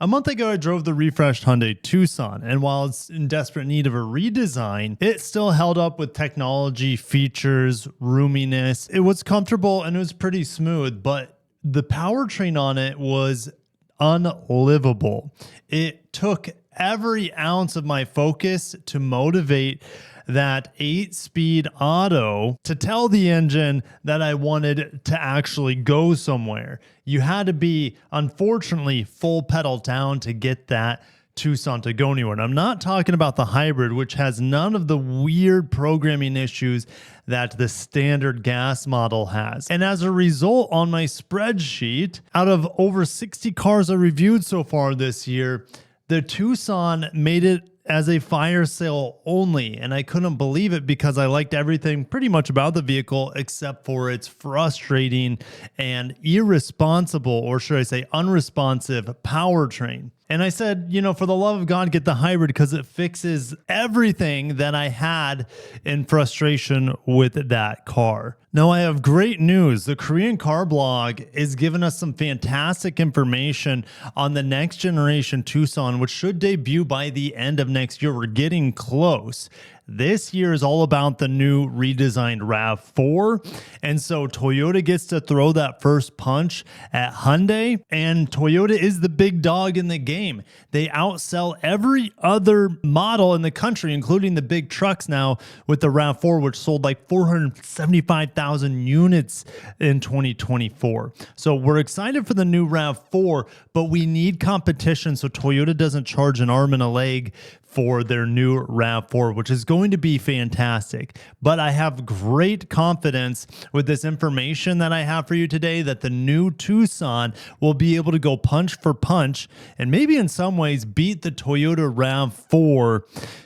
A month ago, I drove the refreshed Hyundai Tucson, and while it's in desperate need of a redesign, it still held up with technology, features, roominess. It was comfortable and it was pretty smooth, but the powertrain on it was unlivable. It took every ounce of my focus to motivate that 8-speed auto to tell the engine that I wanted to actually go somewhere. You had to be, unfortunately, full pedal down to get that Tucson to go anywhere. And I'm not talking about the hybrid, which has none of the weird programming issues that the standard gas model has. And as a result, on my spreadsheet, out of over 60 cars I reviewed so far this year, the Tucson made it as a fire sale only, and I couldn't believe it because I liked everything pretty much about the vehicle except for its frustrating and irresponsible, or should I say unresponsive, powertrain. And I said, you know, for the love of God, get the hybrid because it fixes everything that I had in frustration with that car. Now, I have great news. The Korean Car Blog is giving us some fantastic information on the next generation Tucson, which should debut by the end of next year. We're getting close. This year is all about the new redesigned RAV4. And so Toyota gets to throw that first punch at Hyundai. And Toyota is the big dog in the game. They outsell every other model in the country, including the big trucks now with the RAV4, which sold like 475,000 units in 2024. So we're excited for the new RAV4, but we need competition so Toyota doesn't charge an arm and a leg for their new RAV4, which is going to be fantastic. But I have great confidence with this information that I have for you today that the new Tucson will be able to go punch for punch and maybe in some ways beat the Toyota RAV4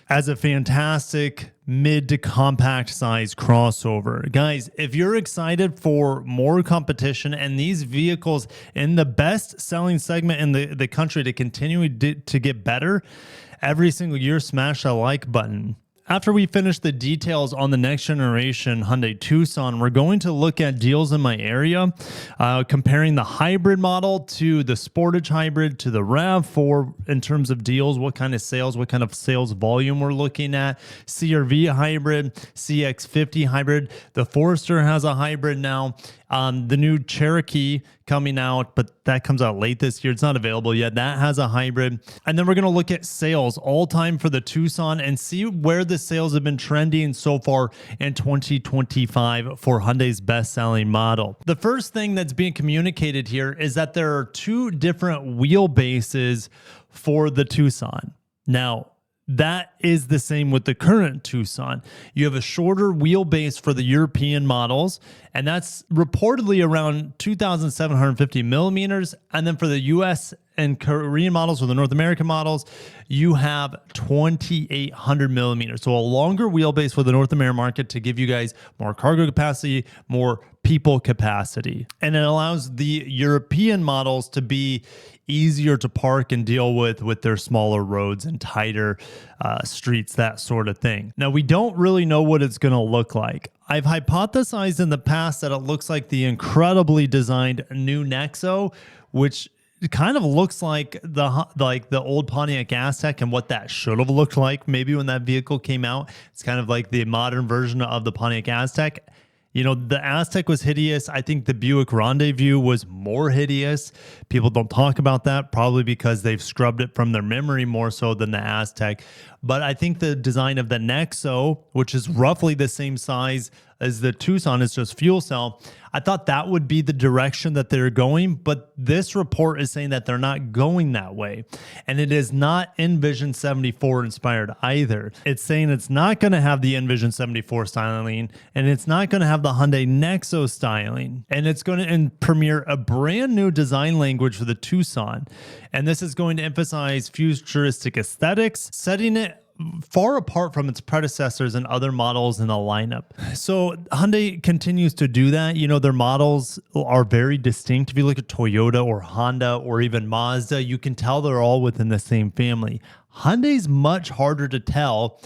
as a fantastic mid to compact size crossover. Guys, if you're excited for more competition and these vehicles in the best selling segment in the country to continue to get better every single year, smash that like button. After we finish the details on the next generation Hyundai Tucson, we're going to look at deals in my area, comparing the hybrid model to the Sportage hybrid to the RAV4 in terms of deals, what kind of sales volume we're looking at, CR-V hybrid, CX-50 hybrid. The Forester has a hybrid now. The new Cherokee coming out, but that comes out late this year. It's not available yet. That has a hybrid. And then we're going to look at sales all time for the Tucson and see where the sales have been trending so far in 2025 for Hyundai's best-selling model. The first thing that's being communicated here is that there are two different wheelbases for the Tucson. Now, that is the same with the current Tucson. You have a shorter wheelbase for the European models, and that's reportedly around 2,750 millimeters. And then for the US and Korean models or the North American models, you have 2,800 millimeters. So a longer wheelbase for the North American market to give you guys more cargo capacity, more people capacity. And it allows the European models to be easier to park and deal with their smaller roads and tighter streets, that sort of thing. Now, we don't really know what it's going to look like. I've hypothesized in the past that it looks like the incredibly designed new Nexo, which kind of looks like the old Pontiac Aztek and what that should have looked like maybe when that vehicle came out. It's kind of like the modern version of the Pontiac Aztek. You know, the Aztek was hideous. I think the Buick Rendezvous was more hideous. People don't talk about that, probably because they've scrubbed it from their memory more so than the Aztek. But I think the design of the Nexo, which is roughly the same size as the Tucson, is just fuel cell. I thought that would be the direction that they're going, but this report is saying that they're not going that way. And it is not Envision 74 inspired either. It's saying it's not going to have the Envision 74 styling, and it's not going to have the Hyundai Nexo styling. And it's going to premiere a brand new design language for the Tucson. And this is going to emphasize futuristic aesthetics, setting it far apart from its predecessors and other models in the lineup. So Hyundai continues to do that. You know, their models are very distinct. If you look at Toyota or Honda or even Mazda, you can tell they're all within the same family. Hyundai's much harder to tell,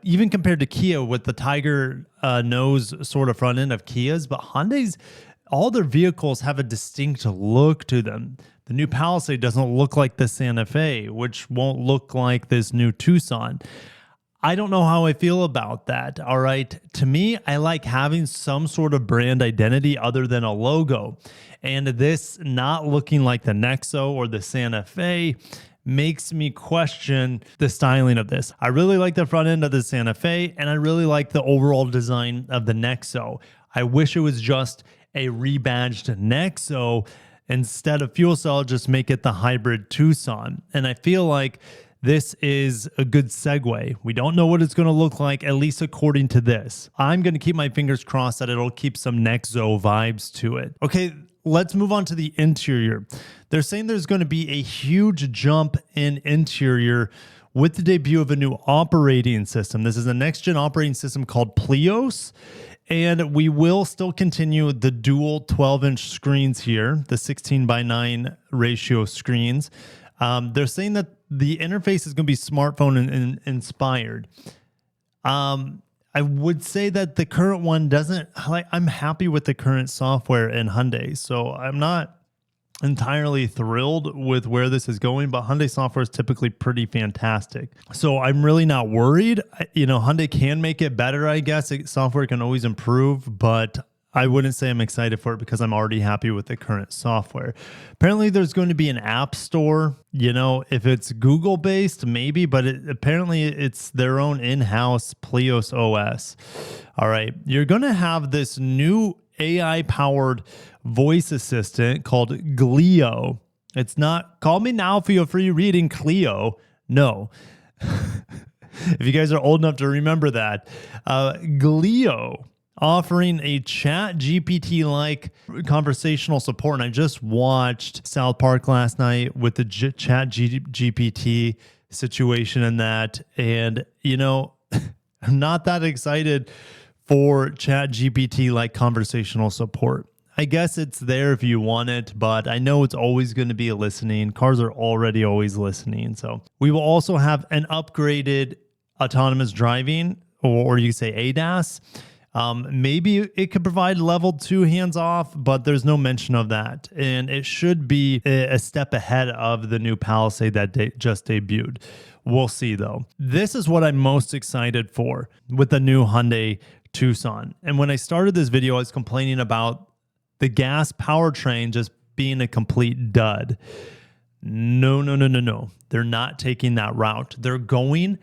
even compared to Kia with the tiger nose sort of front end of Kia's, but Hyundai's, all their vehicles have a distinct look to them. The new Palisade doesn't look like the Santa Fe, which won't look like this new Tucson. I don't know how I feel about that. All right. To me, I like having some sort of brand identity other than a logo. And this not looking like the Nexo or the Santa Fe makes me question the styling of this. I really like the front end of the Santa Fe, and I really like the overall design of the Nexo. I wish it was just a rebadged Nexo. Instead of fuel cell, just make it the hybrid Tucson. And I feel like this is a good segue. We don't know what it's going to look like, at least according to this. I'm going to keep my fingers crossed that it'll keep some Nexo vibes to it. Okay, let's move on to the interior. They're saying there's going to be a huge jump in interior with the debut of a new operating system. This is a next-gen operating system called Plios. And we will still continue the dual 12-inch screens here, the 16:9 ratio screens. They're saying that the interface is going to be smartphone inspired. I would say that the current one doesn't, like, I'm happy with the current software in Hyundai, so I'm not entirely thrilled with where this is going, but Hyundai software is typically pretty fantastic. So I'm really not worried. Hyundai can make it better, I guess. Software can always improve, but I wouldn't say I'm excited for it because I'm already happy with the current software. Apparently, there's going to be an app store. If it's Google-based, maybe, but apparently it's their own in-house Plios OS. All right. You're going to have this new AI-powered voice assistant called Glio. It's not, call me now for your free reading, Clio. No. If you guys are old enough to remember that. Glio, offering a chat GPT-like conversational support. And I just watched South Park last night with the chat GPT situation and that. And, I'm not that excited for chat GPT-like conversational support. I guess it's there if you want it, but I know it's always going to be listening. Cars are already always listening. So we will also have an upgraded autonomous driving, or you say ADAS. Maybe it could provide level 2 hands-off, but there's no mention of that. And it should be a step ahead of the new Palisade that just debuted. We'll see, though. This is what I'm most excited for with the new Hyundai Tucson. And when I started this video, I was complaining about the gas powertrain just being a complete dud. No. They're not taking that route. They're going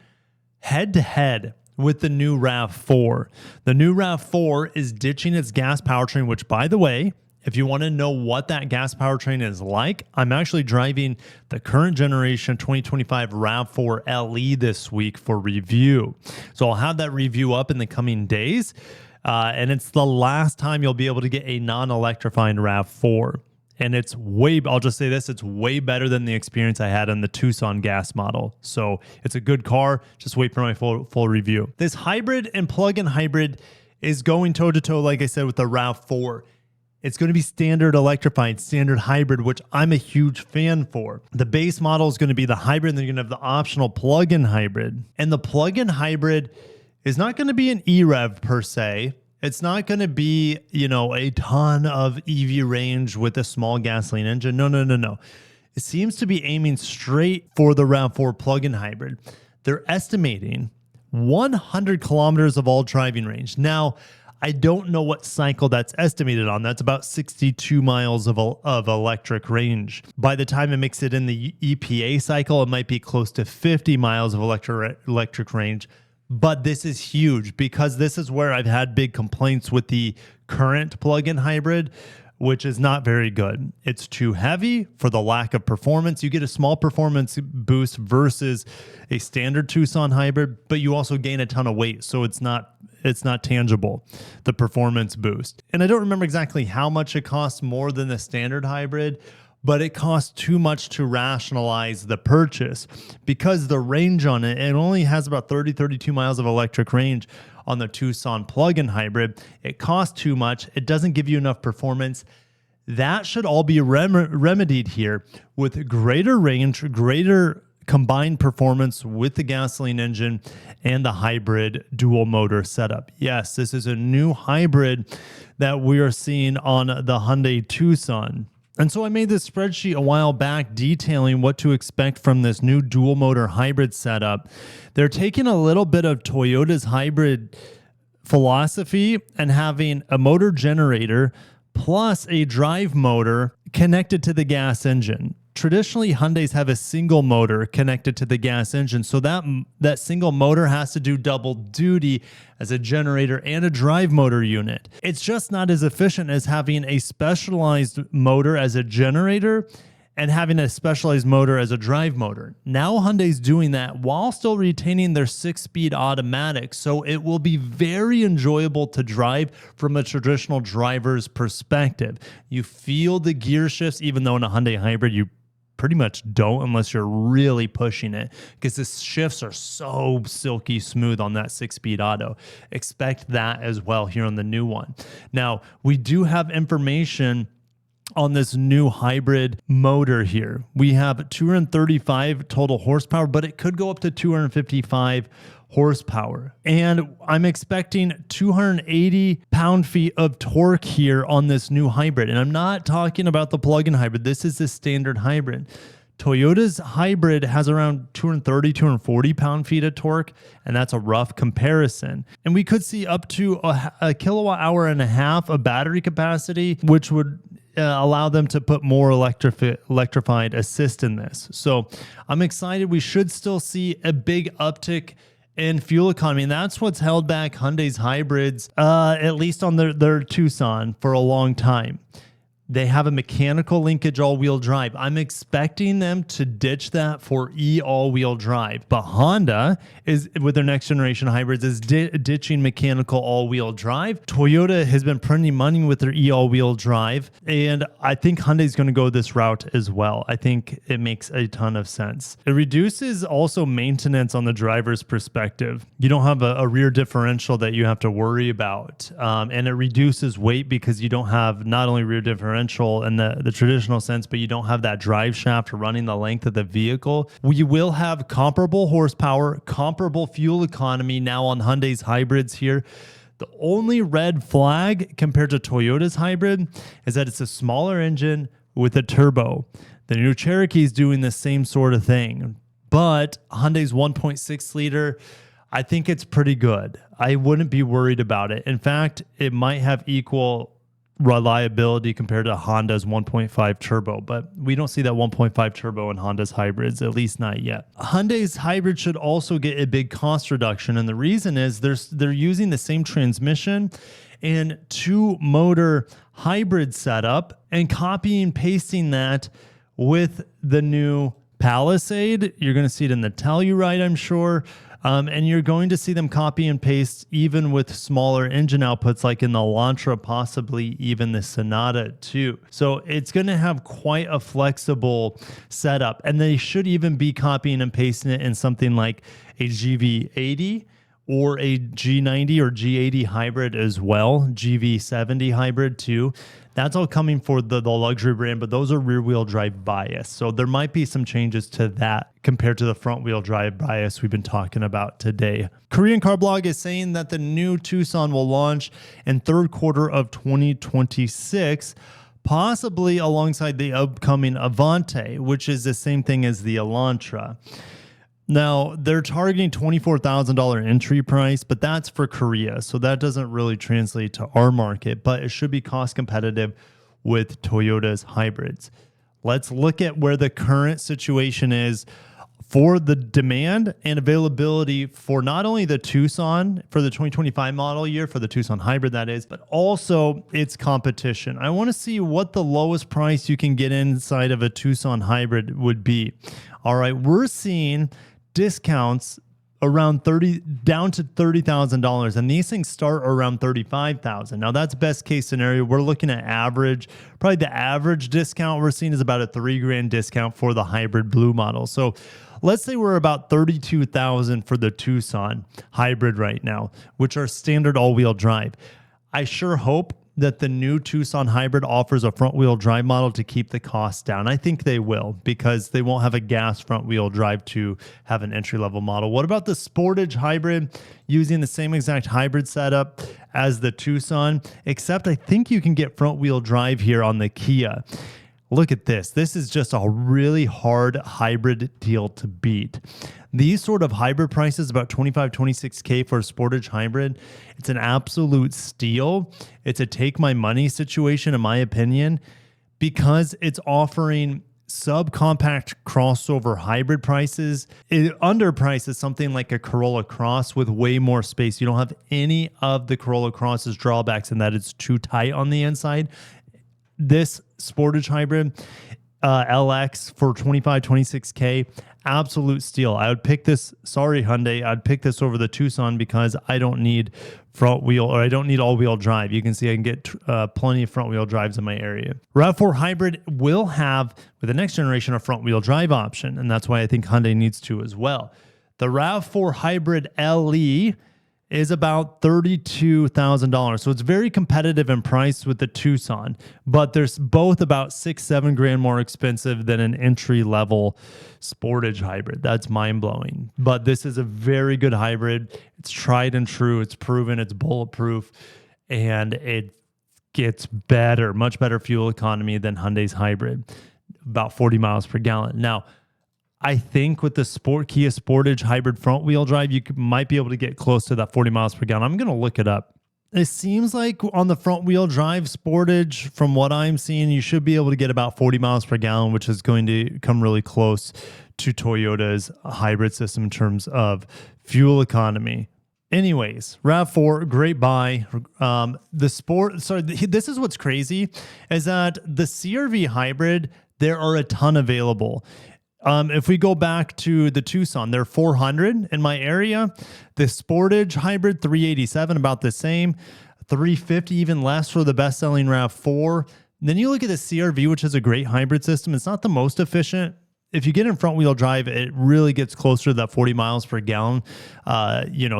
head-to-head with the new RAV4. The new RAV4 is ditching its gas powertrain, which, by the way, if you want to know what that gas powertrain is like, I'm actually driving the current generation 2025 RAV4 LE this week for review. So I'll have that review up in the coming days. And it's the last time you'll be able to get a non-electrifying RAV4. And I'll just say this, it's way better than the experience I had on the Tucson gas model. So it's a good car. Just wait for my full review. This hybrid and plug-in hybrid is going toe-to-toe, like I said, with the RAV4. It's going to be standard electrified, standard hybrid, which I'm a huge fan for. The base model is going to be the hybrid, and then you're going to have the optional plug-in hybrid. And the plug-in hybrid is not going to be an EREV per se. It's not going to be, a ton of EV range with a small gasoline engine. No. It seems to be aiming straight for the RAV4 plug-in hybrid. They're estimating 100 kilometers of all driving range. Now, I don't know what cycle that's estimated on. That's about 62 miles of electric range. By the time it makes it in the EPA cycle, it might be close to 50 miles of electric range. But this is huge because this is where I've had big complaints with the current plug-in hybrid, which is not very good. It's too heavy for the lack of performance. You get a small performance boost versus a standard Tucson hybrid, but you also gain a ton of weight. So it's not tangible, the performance boost. And I don't remember exactly how much it costs more than the standard hybrid, but it costs too much to rationalize the purchase because the range on it only has about 32 miles of electric range on the Tucson plug-in hybrid. It costs too much. It doesn't give you enough performance. That should all be remedied here with greater range, greater combined performance with the gasoline engine and the hybrid dual motor setup. Yes, this is a new hybrid that we are seeing on the Hyundai Tucson. And so I made this spreadsheet a while back detailing what to expect from this new dual motor hybrid setup. They're taking a little bit of Toyota's hybrid philosophy and having a motor generator plus a drive motor connected to the gas engine. Traditionally, Hyundais have a single motor connected to the gas engine, so that single motor has to do double duty as a generator and a drive motor unit. It's just not as efficient as having a specialized motor as a generator and having a specialized motor as a drive motor. Now Hyundai's doing that while still retaining their 6-speed automatic, so it will be very enjoyable to drive from a traditional driver's perspective. You feel the gear shifts, even though in a Hyundai hybrid you pretty much don't unless you're really pushing it, because the shifts are so silky smooth on that 6-speed auto. Expect that as well here on the new one. Now, we do have information on this new hybrid motor here. We have 235 total horsepower, but it could go up to 255 horsepower. And I'm expecting 280 pound-feet of torque here on this new hybrid. And I'm not talking about the plug-in hybrid. This is the standard hybrid. Toyota's hybrid has around 230, 240 pound-feet of torque, and that's a rough comparison. And we could see up to a kilowatt hour and a half of battery capacity, which would allow them to put more electrified assist in this. So I'm excited. We should still see a big uptick in fuel economy, and that's what's held back Hyundai's hybrids, at least on their Tucson, for a long time. They have a mechanical linkage all-wheel drive. I'm expecting them to ditch that for all-wheel drive. But Honda is, with their next generation hybrids, is ditching mechanical all-wheel drive. Toyota has been printing money with their all-wheel drive, and I think Hyundai's going to go this route as well. I think it makes a ton of sense. It reduces also maintenance on the driver's perspective. You don't have a rear differential that you have to worry about, and it reduces weight because you don't have not only rear differential in the traditional sense, but you don't have that drive shaft running the length of the vehicle. We will have comparable horsepower, comparable fuel economy now on Hyundai's hybrids here. The only red flag compared to Toyota's hybrid is that it's a smaller engine with a turbo. The new Cherokee is doing the same sort of thing, but Hyundai's 1.6 liter, I think it's pretty good. I wouldn't be worried about it. In fact, it might have equal reliability compared to Honda's 1.5 turbo, but we don't see that 1.5 turbo in Honda's hybrids, at least not yet. Hyundai's hybrid should also get a big cost reduction, and the reason is they're using the same transmission and 2-motor hybrid setup and copying and pasting that with the new Palisade. You're going to see it in the Telluride, I'm sure. And you're going to see them copy and paste even with smaller engine outputs like in the Elantra, possibly even the Sonata too. So it's going to have quite a flexible setup, and they should even be copying and pasting it in something like a GV80 or a G90 or G80 hybrid as well, GV70 hybrid too. That's all coming for the luxury brand, but those are rear-wheel drive bias. So there might be some changes to that compared to the front-wheel drive bias we've been talking about today. Korean Car Blog is saying that the new Tucson will launch in third quarter of 2026, possibly alongside the upcoming Avante, which is the same thing as the Elantra. Now, they're targeting $24,000 entry price, but that's for Korea, so that doesn't really translate to our market, but it should be cost competitive with Toyota's hybrids. Let's look at where the current situation is for the demand and availability for not only the Tucson for the 2025 model year, for the Tucson hybrid that is, but also its competition. I want to see what the lowest price you can get inside of a Tucson hybrid would be. All right, we're seeing discounts around down to $30,000, and these things start around $35,000. Now that's best case scenario. We're looking at average. Probably the average discount we're seeing is about a $3,000 discount for the hybrid blue model. So let's say we're about $32,000 for the Tucson hybrid right now, which are standard all-wheel drive. I sure hope that the new Tucson hybrid offers a front-wheel drive model to keep the costs down. I think they will, because they won't have a gas front-wheel drive to have an entry-level model. What about the Sportage hybrid using the same exact hybrid setup as the Tucson, except I think you can get front-wheel drive here on the Kia. Look at this. This is just a really hard hybrid deal to beat. These sort of hybrid prices, about 25, 26K for a Sportage hybrid, it's an absolute steal. It's a take my money situation, in my opinion, because it's offering subcompact crossover hybrid prices. It underprices something like a Corolla Cross with way more space. You don't have any of the Corolla Cross's drawbacks in that it's too tight on the inside. This Sportage hybrid LX for 25, 26K, absolute steal. I would pick this, sorry Hyundai, I'd pick this over the Tucson because I don't need front wheel, or I don't need all-wheel drive. You can see I can get plenty of front-wheel drives in my area. RAV4 hybrid will have, with the next generation, a front-wheel drive option, and that's why I think Hyundai needs to as well. The RAV4 hybrid LE is about $32,000. So it's very competitive in price with the Tucson, but there's both about $6-7 grand more expensive than an entry-level Sportage hybrid. That's mind-blowing. But this is a very good hybrid. It's tried and true. It's proven. It's bulletproof. And it gets better, much better fuel economy than Hyundai's hybrid, about 40 miles per gallon. Now, I think with the Kia Sportage hybrid front-wheel drive, you might be able to get close to that 40 miles per gallon. I'm going to look it up. It seems like on the front-wheel drive Sportage, from what I'm seeing, you should be able to get about 40 miles per gallon, which is going to come really close to Toyota's hybrid system in terms of fuel economy. Anyways, RAV4, great buy. This is what's crazy, is that the CRV hybrid, there are a ton available. If we go back to the Tucson, they're 400 in my area. The Sportage hybrid, 387, about the same. 350, even less for the best-selling RAV4. Then you look at the CRV, which is a great hybrid system. It's not the most efficient. If you get in front-wheel drive, it really gets closer to that 40 miles per gallon,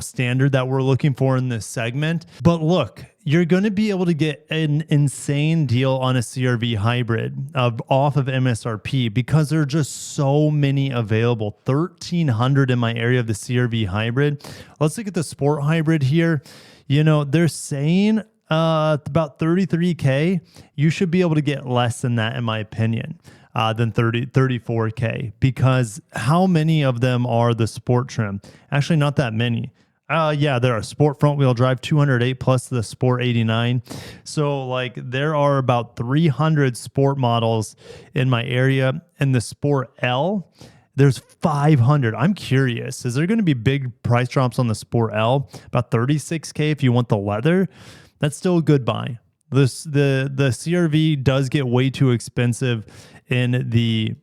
standard that we're looking for in this segment. But look, you're going to be able to get an insane deal on a CRV hybrid off of MSRP because there are just so many available. 1,300 in my area of the CRV hybrid. Let's look at the Sport hybrid here. They're saying about 33K. You should be able to get less than that, in my opinion. Than 34K, because how many of them are the Sport trim? Actually, not that many. Yeah, there are Sport front wheel drive 208 plus the Sport 89. So there are about 300 Sport models in my area, and the Sport L, there's 500. I'm curious, is there going to be big price drops on the Sport L? About 36K if you want the leather. That's still a good buy. The CRV does get way too expensive in the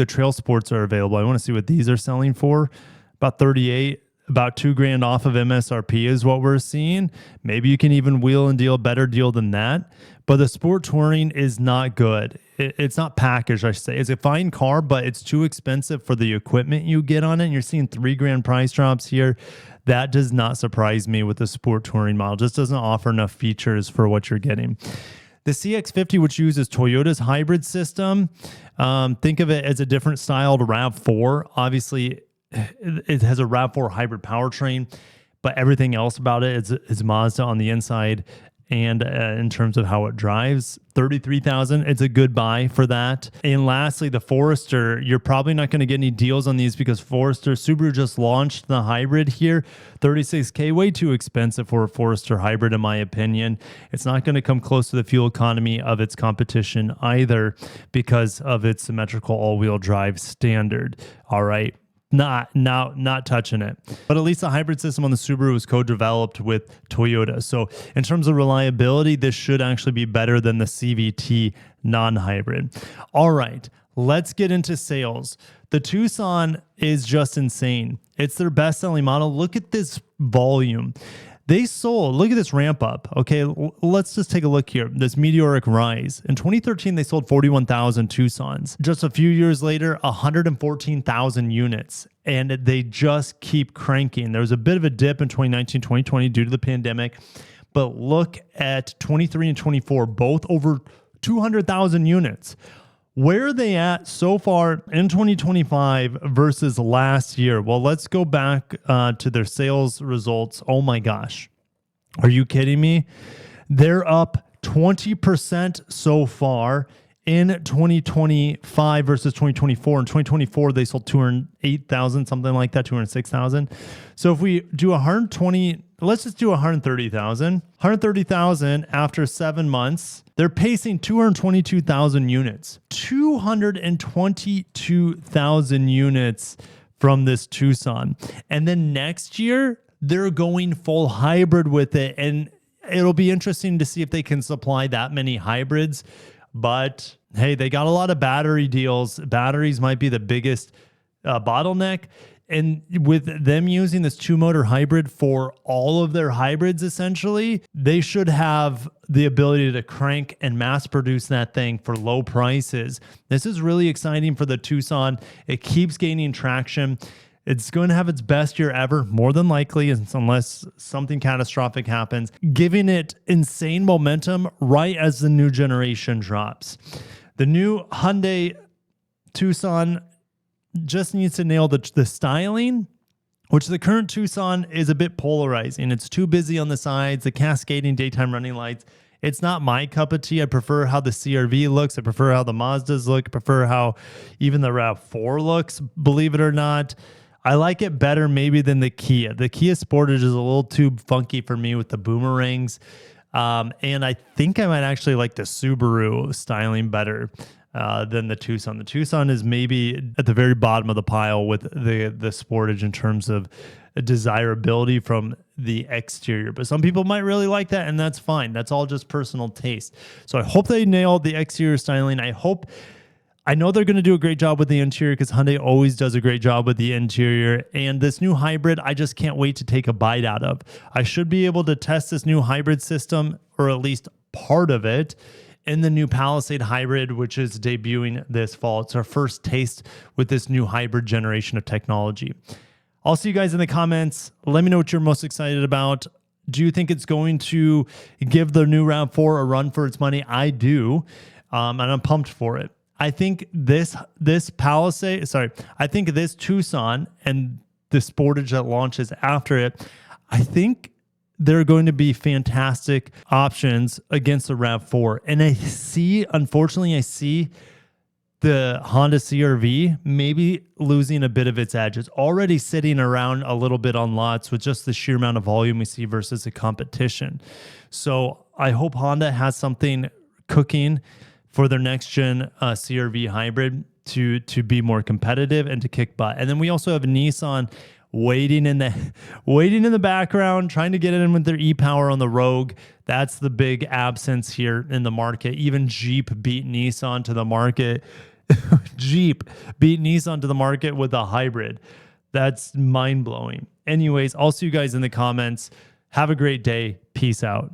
Trail Sports are available. I want to see what these are selling for. About 38, about $2 grand off of MSRP is what we're seeing. Maybe you can even wheel and deal a better deal than that. But the Sport Touring is not good. It's not packaged, I should say. It's a fine car, but it's too expensive for the equipment you get on it. And you're seeing $3 grand price drops here. That does not surprise me with the Sport Touring model. Just doesn't offer enough features for what you're getting. The CX-50, which uses Toyota's hybrid system, think of it as a different styled RAV4. Obviously, it has a RAV4 hybrid powertrain, but everything else about it is Mazda on the inside. And in terms of how it drives, $33,000, it's a good buy for that. And lastly, the Forester, you're probably not going to get any deals on these because Subaru just launched the hybrid here. $36K, way too expensive for a Forester hybrid, in my opinion. It's not going to come close to the fuel economy of its competition either because of its symmetrical all-wheel drive standard. All right. Not touching it. But at least the hybrid system on the Subaru was co-developed with Toyota. So in terms of reliability, this should actually be better than the CVT non-hybrid. All right, let's get into sales. The Tucson is just insane. It's their best-selling model. Look at this volume. They sold, look at this ramp up. Okay, let's just take a look here. This meteoric rise. In 2013, they sold 41,000 Tucsons. Just a few years later, 114,000 units. And they just keep cranking. There was a bit of a dip in 2019, 2020 due to the pandemic. But look at 23 and 24, both over 200,000 units. Where are they at so far in 2025 versus last year? Well, let's go back to their sales results. Oh my gosh. Are you kidding me? They're up 20% so far in 2025 versus 2024. In 2024, they sold 208,000, something like that, 206,000. So if we do 120, let's just do 130,000. 130,000 after 7 months, they're pacing 222,000 units. 222,000 units from this Tucson. And then next year, they're going full hybrid with it. And it'll be interesting to see if they can supply that many hybrids. But hey, they got a lot of battery deals. Batteries might be the biggest bottleneck. And with them using this 2-motor hybrid for all of their hybrids, essentially, they should have the ability to crank and mass produce that thing for low prices. This is really exciting for the Tucson. It keeps gaining traction. It's going to have its best year ever, more than likely, unless something catastrophic happens, giving it insane momentum right as the new generation drops. The new Hyundai Tucson just needs to nail the styling, which the current Tucson is a bit polarizing. It's too busy on the sides, the cascading daytime running lights. It's not my cup of tea. I prefer how the CR-V looks. I prefer how the Mazdas look. I prefer how even the RAV4 looks, believe it or not. I like it better maybe than the Kia. The Kia Sportage is a little too funky for me with the boomerangs. And I think I might actually like the Subaru styling better than the Tucson. The Tucson is maybe at the very bottom of the pile with the Sportage in terms of desirability from the exterior. But some people might really like that, and that's fine. That's all just personal taste. So I hope they nail the exterior styling. I know they're going to do a great job with the interior because Hyundai always does a great job with the interior. And this new hybrid, I just can't wait to take a bite out of. I should be able to test this new hybrid system, or at least part of it, in the new Palisade hybrid, which is debuting this fall. It's our first taste with this new hybrid generation of technology. I'll see you guys in the comments. Let me know what you're most excited about. Do you think it's going to give the new RAV4 a run for its money? I do, and I'm pumped for it. I think this Tucson and the Sportage that launches after it, I think they're going to be fantastic options against the RAV4. And unfortunately, I see the Honda CR-V maybe losing a bit of its edge. It's already sitting around a little bit on lots with just the sheer amount of volume we see versus the competition. So I hope Honda has something cooking for their next gen CR-V hybrid to be more competitive and to kick butt. And then we also have Nissan waiting in the background, trying to get in with their e-Power on the Rogue. That's the big absence here in the market. Even Jeep beat Nissan to the market. Jeep beat Nissan to the market with a hybrid. That's mind-blowing. Anyways, I'll see you guys in the comments. Have a great day. Peace out.